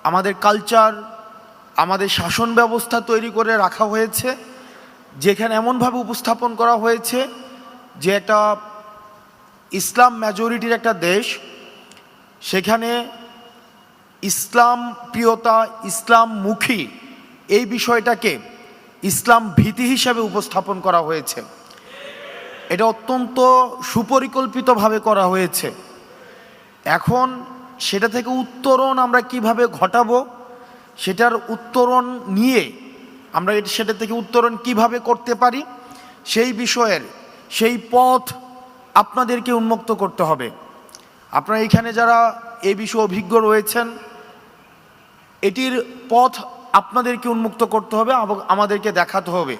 আমাদের কালচার, আমাদের শাসন ব্যবস্থা তৈরি করে রাখা হয়েছে, যেখানে এমনভাবে উপস্থাপন করা হয়েছে যে একটা ইসলাম মেজরিটির একটা দেশ, সেখানে ইসলাম প্রিয়তা, ইসলামমুখী এই বিষয়টাকে ইসলাম ভীতি হিসাবে উপস্থাপন করা হয়েছে। এটা অত্যন্ত সুপরিকল্পিতভাবে করা হয়েছে। এখন সেটা থেকে উত্তরণ আমরা কিভাবে ঘটাবো, সেটার উত্তরণ নিয়ে আমরা সেটা থেকে উত্তরণ কিভাবে করতে পারি, সেই বিষয়ের সেই পথ আপনাদেরকে উন্মুক্ত করতে হবে। আপনারা এখানে যারা এই বিষয়ে অভিজ্ঞ রয়েছেন, এটির পথ আপনাদেরকে উন্মুক্ত করতে হবে এবং আমাদেরকে দেখাতে হবে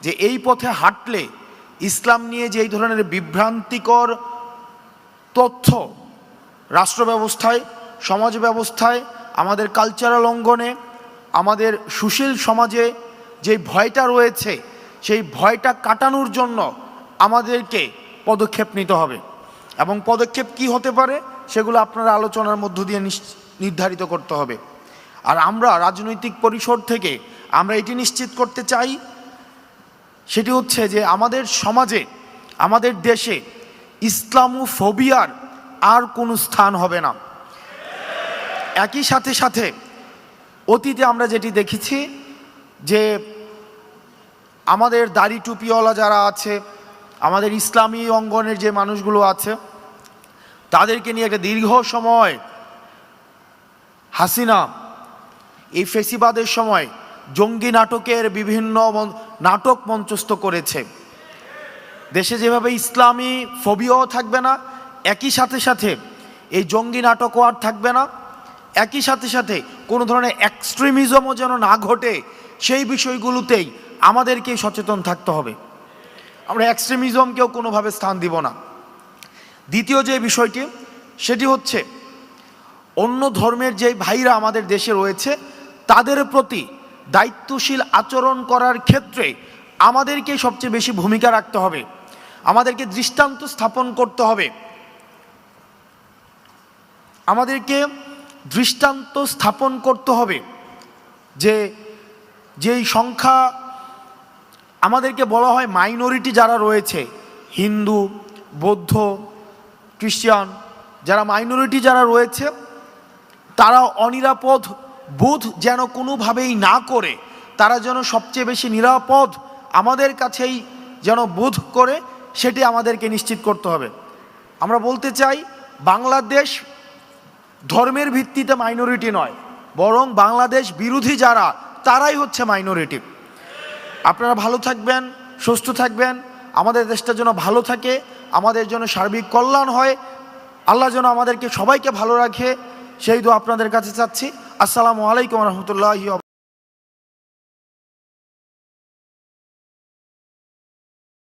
যে এই পথে হাঁটলে ইসলাম নিয়ে যে এই ধরনের বিভ্রান্তিকর তথ্য রাষ্ট্র ব্যবস্থায়, সমাজ ব্যবস্থায়, আমাদের কালচারাল অঙ্গনে, আমাদের সুশীল সমাজে যে ভয়টা রয়েছে, সেই ভয়টা কাটানোর জন্য আমাদেরকে পদক্ষেপ নিতে হবে। এবং পদক্ষেপ কি হতে পারে সেগুলো আপনারা আলোচনার মধ্য দিয়ে নির্ধারিত করতে হবে। আর আমরা রাজনৈতিক পরিসর থেকে আমরা এটি নিশ্চিত করতে চাই, সেটি হচ্ছে যে আমাদের সমাজে, আমাদের দেশে ইসলামোফোবিয়ার আর কোনো স্থান হবে না। একই সাথে সাথে অতীতে আমরা যেটি দেখেছি যে আমাদের দাড়ি টুপিওয়ালা যারা আছে, আমাদের ইসলামী অঙ্গনের যে মানুষগুলো আছে, তাদেরকে নিয়ে একটা দীর্ঘ সময় হাসিনা এই ফেসিবাদের সময় জঙ্গি নাটকের বিভিন্ন নাটক মঞ্চস্থ করেছে। দেশে যেভাবে ইসলামী ফোবিয়াও থাকবে না, একই সাথে সাথে এই জঙ্গি নাটকও আর থাকবে না। একই সাথে সাথে কোনো ধরনের এক্সট্রিমিজমও যেন না ঘটে, সেই বিষয়গুলোতেই আমাদেরকে সচেতন থাকতে হবে। আমরা এক্সট্রিমিজমকেও কোনোভাবে স্থান দিব না। দ্বিতীয় যে বিষয়টি, সেটি হচ্ছে অন্য ধর্মের যে ভাইরা আমাদের দেশে রয়েছে, তাদের প্রতি দায়িত্বশীল আচরণ করার ক্ষেত্রে আমাদেরকে সবচেয়ে বেশি ভূমিকা রাখতে হবে। আমাদেরকে দৃষ্টান্ত স্থাপন করতে হবে। আমাদেরকে দৃষ্টান্ত স্থাপন করতে হবে যে যেই সংখ্যা আমাদেরকে বলা হয় মাইনরিটি যারা রয়েছে, হিন্দু, বৌদ্ধ, খ্রিস্টান, যারা মাইনরিটি যারা রয়েছে, তারা অনিরাপদ বোধ যেন কোনোভাবেই না করে, তারা যেন সবচেয়ে বেশি নিরাপদ আমাদের কাছেই যেন বোধ করে, সেটি আমাদেরকে নিশ্চিত করতে হবে। আমরা বলতে চাই, বাংলাদেশ ধর্মের ভিত্তিতে মাইনরিটি নয়, বরং বাংলাদেশ বিরোধী যারা, তারাই হচ্ছে মাইনরিটি। আপনারা ভালো থাকবেন, সুস্থ থাকবেন, আমাদের দেশটা যেন ভালো থাকে, আমাদের জন্য সার্বিক কল্যাণ হয়, আল্লাহ যেন আমাদেরকে সবাইকে ভালো রাখে, সেই দোয়া আপনাদের কাছে চাচ্ছি। আসসালামু আলাইকুম রহমতুল্লাহি।